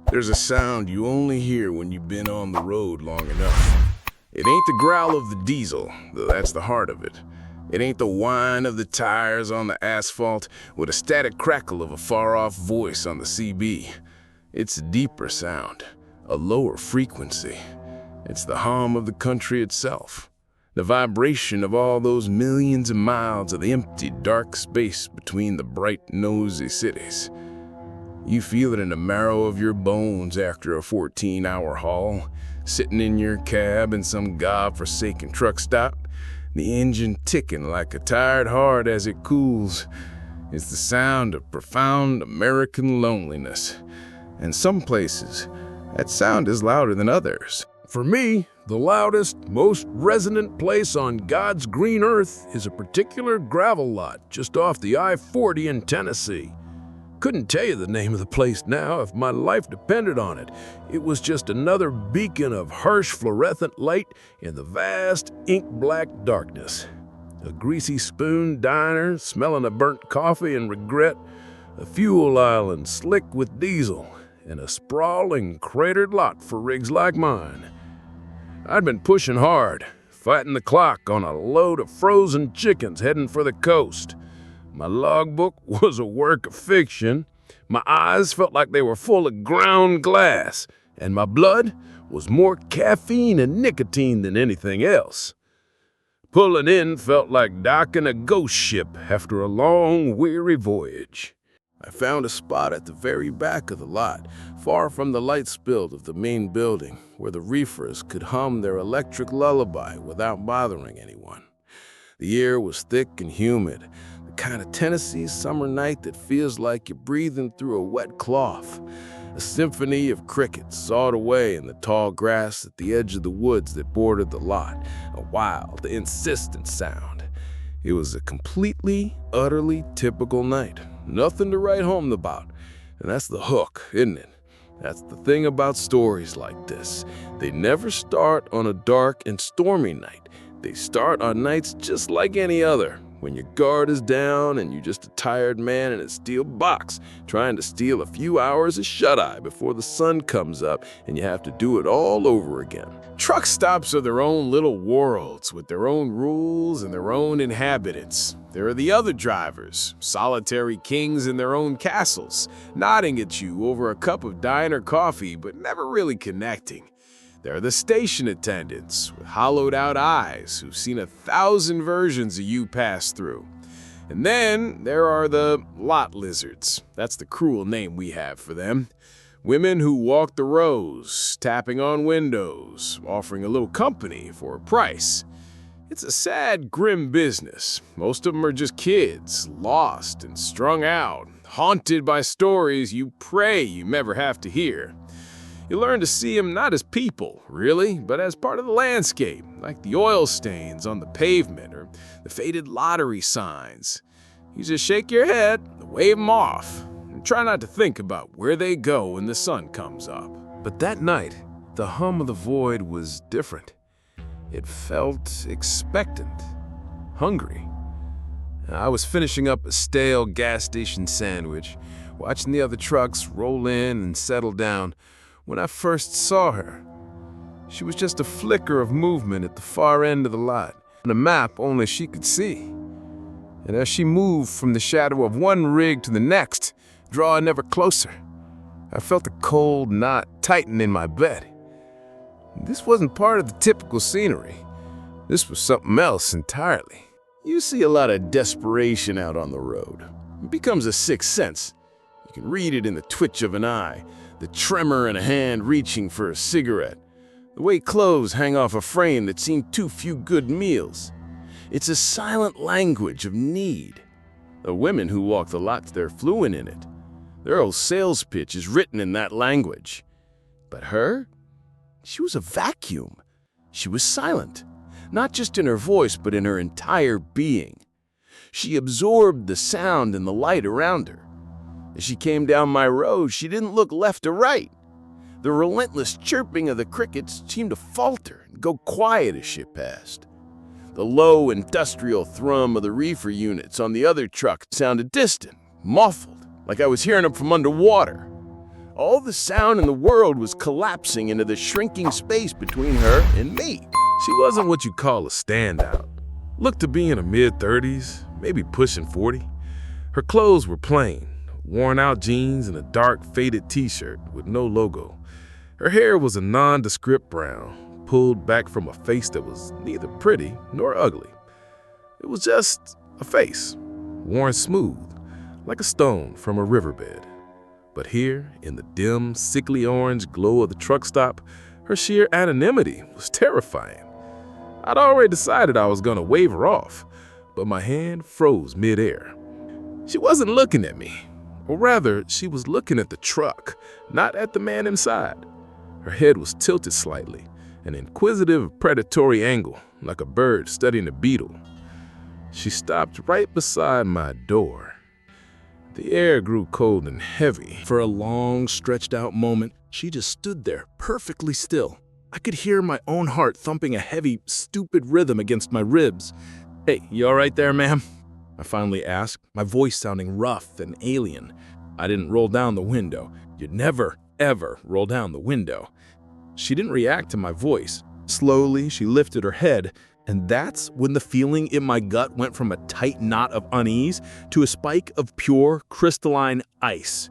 There's a sound you only hear when you've been on the road long enough. It ain't the growl of the diesel, though that's the heart of it. It ain't the whine of the tires on the asphalt with a static crackle of a far-off voice on the CB. It's a deeper sound, a lower frequency. It's the hum of the country itself, the vibration of all those millions of miles of the empty, dark space between the bright, nosy cities. You feel it in the marrow of your bones after a 14-hour haul, sitting in your cab in some godforsaken truck stop, the engine ticking like a tired heart as it cools. It's the sound of profound American loneliness. And some places, that sound is louder than others. For me, the loudest, most resonant place on God's green earth is a particular gravel lot just off the I-40 in Tennessee. Couldn't tell you the name of the place now if my life depended on it. It was just another beacon of harsh fluorescent light in the vast ink-black darkness. A greasy spoon diner smelling of burnt coffee and regret, a fuel island slick with diesel, and a sprawling, cratered lot for rigs like mine. I'd been pushing hard, fighting the clock on a load of frozen chickens heading for the coast. My logbook was a work of fiction. My eyes felt like they were full of ground glass, and my blood was more caffeine and nicotine than anything else. Pulling in felt like docking a ghost ship after a long, weary voyage. I found a spot at the very back of the lot, far from the light spilled of the main building, where the reefers could hum their electric lullaby without bothering anyone. The air was thick and humid, the kind of Tennessee summer night that feels like you're breathing through a wet cloth. A symphony of crickets sawed away in the tall grass at the edge of the woods that bordered the lot, a wild, insistent sound. It was a completely, utterly typical night. Nothing to write home about. And that's the hook, isn't it? That's the thing about stories like this. They never start on a dark and stormy night. They start on nights just like any other, when your guard is down and you're just a tired man in a steel box trying to steal a few hours of shut-eye before the sun comes up and you have to do it all over again. Truck stops are their own little worlds with their own rules and their own inhabitants. There are the other drivers, solitary kings in their own castles, nodding at you over a cup of diner coffee but never really connecting. There are the station attendants with hollowed-out eyes who've seen 1,000 versions of you pass through. And then there are the lot lizards. That's the cruel name we have for them. Women who walk the rows, tapping on windows, offering a little company for a price. It's a sad, grim business. Most of them are just kids, lost and strung out, haunted by stories you pray you never have to hear. You learn to see them not as people, really, but as part of the landscape, like the oil stains on the pavement or the faded lottery signs. You just shake your head, wave them off, and try not to think about where they go when the sun comes up. But that night, the hum of the void was different. It felt expectant, hungry. I was finishing up a stale gas station sandwich, watching the other trucks roll in and settle down, when I first saw her. She was just a flicker of movement at the far end of the lot, on a map only she could see. And as she moved from the shadow of one rig to the next, drawing ever closer, I felt a cold knot tighten in my bed. This wasn't part of the typical scenery. This was something else entirely. You see a lot of desperation out on the road. It becomes a sixth sense. You can read it in the twitch of an eye, the tremor in a hand reaching for a cigarette, the way clothes hang off a frame that seen too few good meals. It's a silent language of need. The women who walk the lots, they're fluent in it. Their whole sales pitch is written in that language. But her? She was a vacuum. She was silent, not just in her voice, but in her entire being. She absorbed the sound and the light around her. As she came down my road, she didn't look left or right. The relentless chirping of the crickets seemed to falter and go quiet as she passed. The low industrial thrum of the reefer units on the other truck sounded distant, muffled, like I was hearing them from underwater. All the sound in the world was collapsing into the shrinking space between her and me. She wasn't what you call a standout. Looked to be in her mid-30s, maybe pushing 40. Her clothes were plain, worn-out jeans and a dark, faded t-shirt with no logo. Her hair was a nondescript brown, pulled back from a face that was neither pretty nor ugly. It was just a face, worn smooth, like a stone from a riverbed. But here, in the dim, sickly orange glow of the truck stop, her sheer anonymity was terrifying. I'd already decided I was gonna wave her off, but my hand froze midair. She wasn't looking at me, or rather, she was looking at the truck, not at the man inside. Her head was tilted slightly, an inquisitive, predatory angle, like a bird studying a beetle. She stopped right beside my door. The air grew cold and heavy. For a long, stretched-out moment, she just stood there, perfectly still. I could hear my own heart thumping a heavy, stupid rhythm against my ribs. "Hey, you all right there, ma'am?" I finally asked, my voice sounding rough and alien. I didn't roll down the window. You'd never, ever roll down the window. She didn't react to my voice. Slowly, she lifted her head, and that's when the feeling in my gut went from a tight knot of unease to a spike of pure, crystalline ice.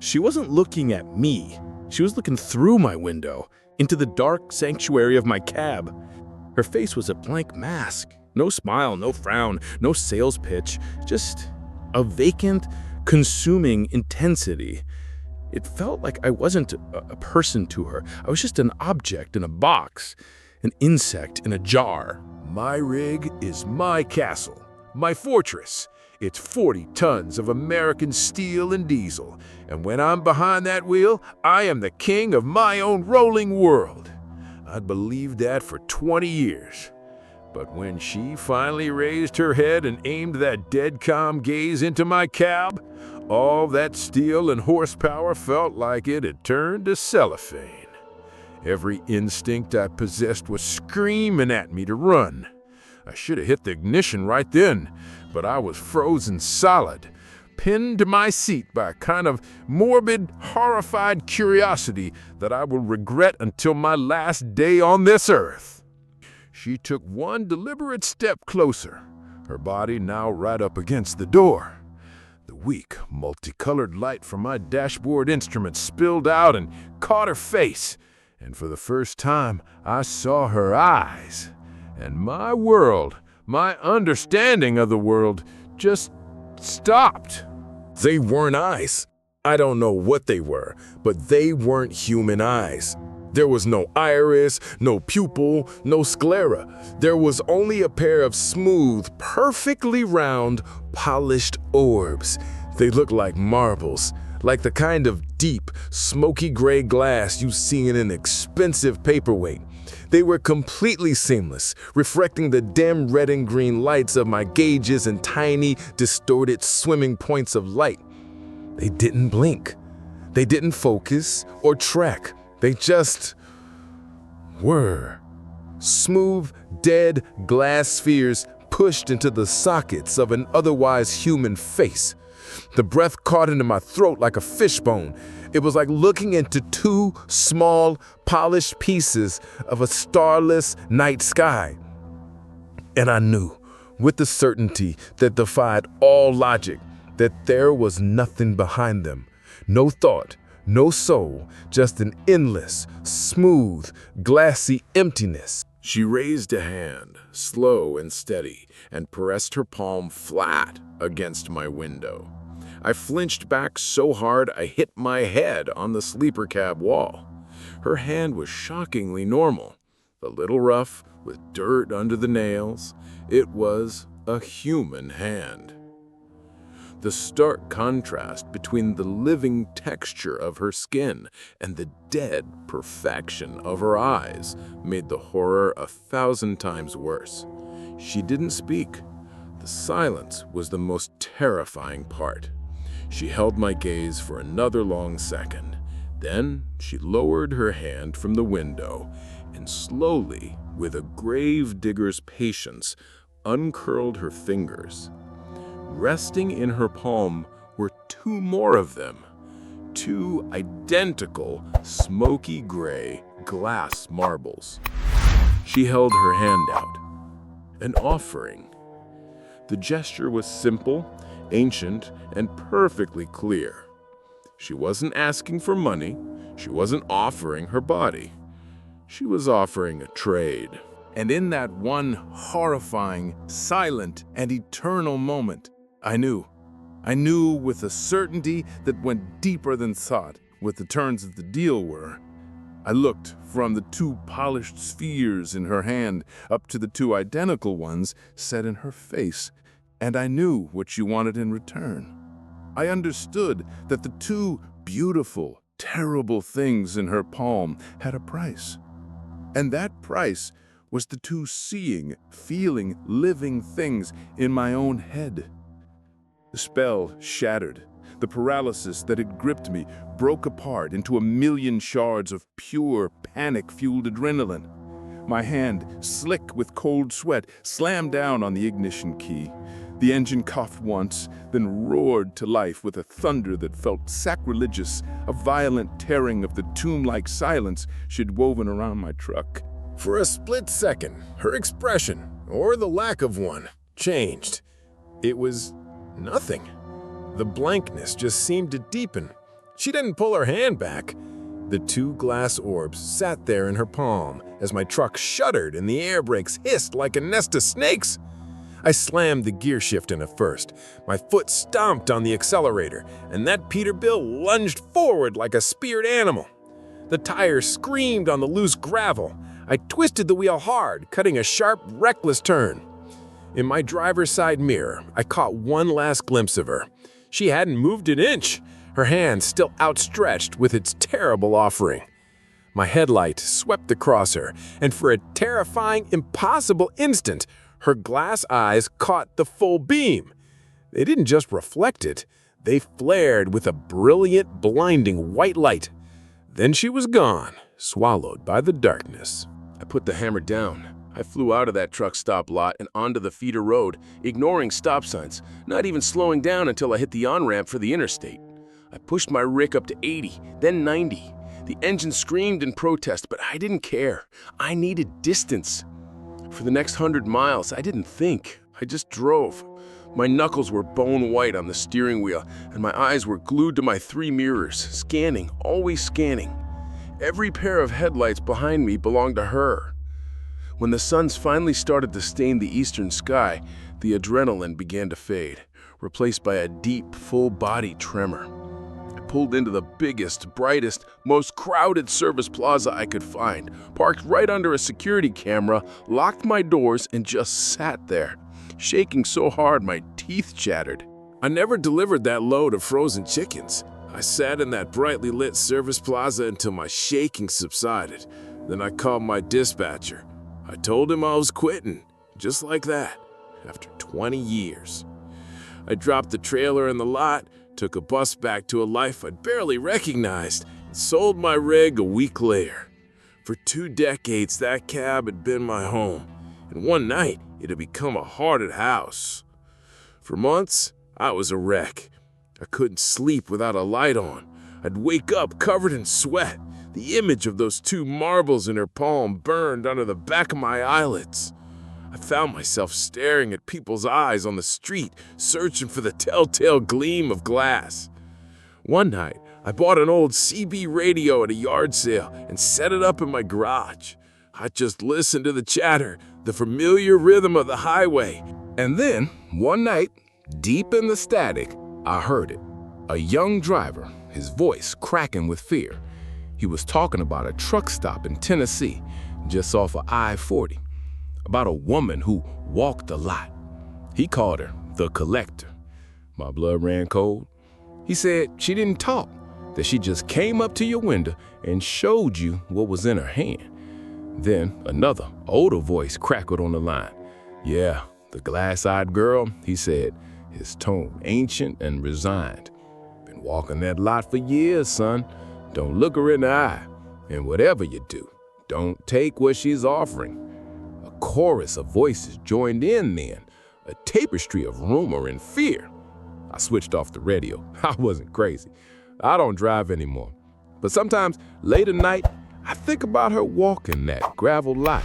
She wasn't looking at me. She was looking through my window, into the dark sanctuary of my cab. Her face was a blank mask. No smile, no frown, no sales pitch, just a vacant, consuming intensity. It felt like I wasn't a person to her. I was just an object in a box, an insect in a jar. My rig is my castle, my fortress. It's 40 tons of American steel and diesel, and when I'm behind that wheel, I am the king of my own rolling world. I'd believed that for 20 years. But when she finally raised her head and aimed that dead calm gaze into my cab, all that steel and horsepower felt like it had turned to cellophane. Every instinct I possessed was screaming at me to run. I should have hit the ignition right then, but I was frozen solid, pinned to my seat by a kind of morbid, horrified curiosity that I will regret until my last day on this earth. She took one deliberate step closer, her body now right up against the door. The weak, multicolored light from my dashboard instrument spilled out and caught her face, and for the first time I saw her eyes. And my world, my understanding of the world, just stopped. They weren't eyes. I don't know what they were, but they weren't human eyes. There was no iris, no pupil, no sclera. There was only a pair of smooth, perfectly round, polished orbs. They looked like marbles, like the kind of deep, smoky gray glass you see in an expensive paperweight. They were completely seamless, reflecting the dim red and green lights of my gauges and tiny, distorted swimming points of light. They didn't blink. They didn't focus or track. They just were. Smooth, dead glass spheres pushed into the sockets of an otherwise human face. The breath caught into my throat like a fishbone. It was like looking into two small, polished pieces of a starless night sky. And I knew, with the certainty that defied all logic, that there was nothing behind them. No thought, no soul, just an endless, smooth, glassy emptiness. She raised a hand, slow and steady, and pressed her palm flat against my window. I flinched back so hard I hit my head on the sleeper cab wall. Her hand was shockingly normal, a little rough, with dirt under the nails. It was a human hand. The stark contrast between the living texture of her skin and the dead perfection of her eyes made the horror 1,000 times worse. She didn't speak. The silence was the most terrifying part. She held my gaze for another long second. Then she lowered her hand from the window and slowly, with a grave digger's patience, uncurled her fingers. Resting in her palm were two more of them, two identical smoky gray glass marbles. She held her hand out, an offering. The gesture was simple, ancient, and perfectly clear. She wasn't asking for money. She wasn't offering her body. She was offering a trade. And in that one horrifying, silent, and eternal moment, I knew with a certainty that went deeper than thought what the terms of the deal were. I looked from the two polished spheres in her hand up to the two identical ones set in her face, and I knew what she wanted in return. I understood that the two beautiful, terrible things in her palm had a price. And that price was the two seeing, feeling, living things in my own head. The spell shattered. The paralysis that had gripped me broke apart into a million shards of pure, panic-fueled adrenaline. My hand, slick with cold sweat, slammed down on the ignition key. The engine coughed once, then roared to life with a thunder that felt sacrilegious, a violent tearing of the tomb-like silence she'd woven around my truck. For a split second, her expression, or the lack of one, changed. It was nothing. The blankness just seemed to deepen. She didn't pull her hand back. The two glass orbs sat there in her palm as my truck shuddered and the air brakes hissed like a nest of snakes. I slammed the gear shift in at first. My foot stomped on the accelerator, and that Peterbilt lunged forward like a speared animal. The tires screamed on the loose gravel. I twisted the wheel hard, cutting a sharp, reckless turn. In my driver's side mirror, I caught one last glimpse of her. She hadn't moved an inch, her hand still outstretched with its terrible offering. My headlight swept across her, and for a terrifying, impossible instant, her glass eyes caught the full beam. They didn't just reflect it, they flared with a brilliant, blinding white light. Then she was gone, swallowed by the darkness. I put the hammer down. I flew out of that truck stop lot and onto the feeder road, ignoring stop signs, not even slowing down until I hit the on-ramp for the interstate. I pushed my Rick up to 80, then 90. The engine screamed in protest, but I didn't care. I needed distance. For the next 100 miles, I didn't think. I just drove. My knuckles were bone white on the steering wheel, and my eyes were glued to my 3 mirrors, scanning, always scanning. Every pair of headlights behind me belonged to her. When the suns finally started to stain the eastern sky, the adrenaline began to fade, replaced by a deep, full-body tremor. I pulled into the biggest, brightest, most crowded service plaza I could find, parked right under a security camera, locked my doors, and just sat there, shaking so hard my teeth chattered. I never delivered that load of frozen chickens. I sat in that brightly lit service plaza until my shaking subsided. Then I called my dispatcher. I told him I was quitting, just like that, after 20 years. I dropped the trailer in the lot, took a bus back to a life I'd barely recognized, and sold my rig a week later. For 2 decades, that cab had been my home, and one night, it had become a haunted house. For months, I was a wreck. I couldn't sleep without a light on. I'd wake up covered in sweat. The image of those 2 marbles in her palm burned under the back of my eyelids. I found myself staring at people's eyes on the street, searching for the telltale gleam of glass. One night, I bought an old CB radio at a yard sale and set it up in my garage. I just listened to the chatter, the familiar rhythm of the highway. And then, one night, deep in the static, I heard it. A young driver, his voice cracking with fear. He was talking about a truck stop in Tennessee, just off of I-40, about a woman who walked the lot. He called her the collector. My blood ran cold. He said she didn't talk, that she just came up to your window and showed you what was in her hand. Then another, older voice crackled on the line. Yeah, the glass-eyed girl, he said, his tone ancient and resigned. Been walking that lot for years, son. Don't look her in the eye, and whatever you do, don't take what she's offering. A chorus of voices joined in then, a tapestry of rumor and fear. I switched off the radio. I wasn't crazy. I don't drive anymore. But sometimes, late at night, I think about her walking that gravel lot.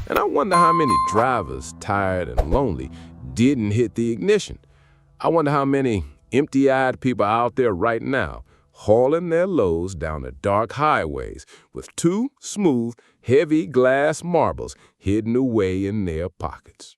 And I wonder how many drivers, tired and lonely, didn't hit the ignition. I wonder how many empty-eyed people out there right now hauling their loads down the dark highways with two smooth, heavy glass marbles hidden away in their pockets.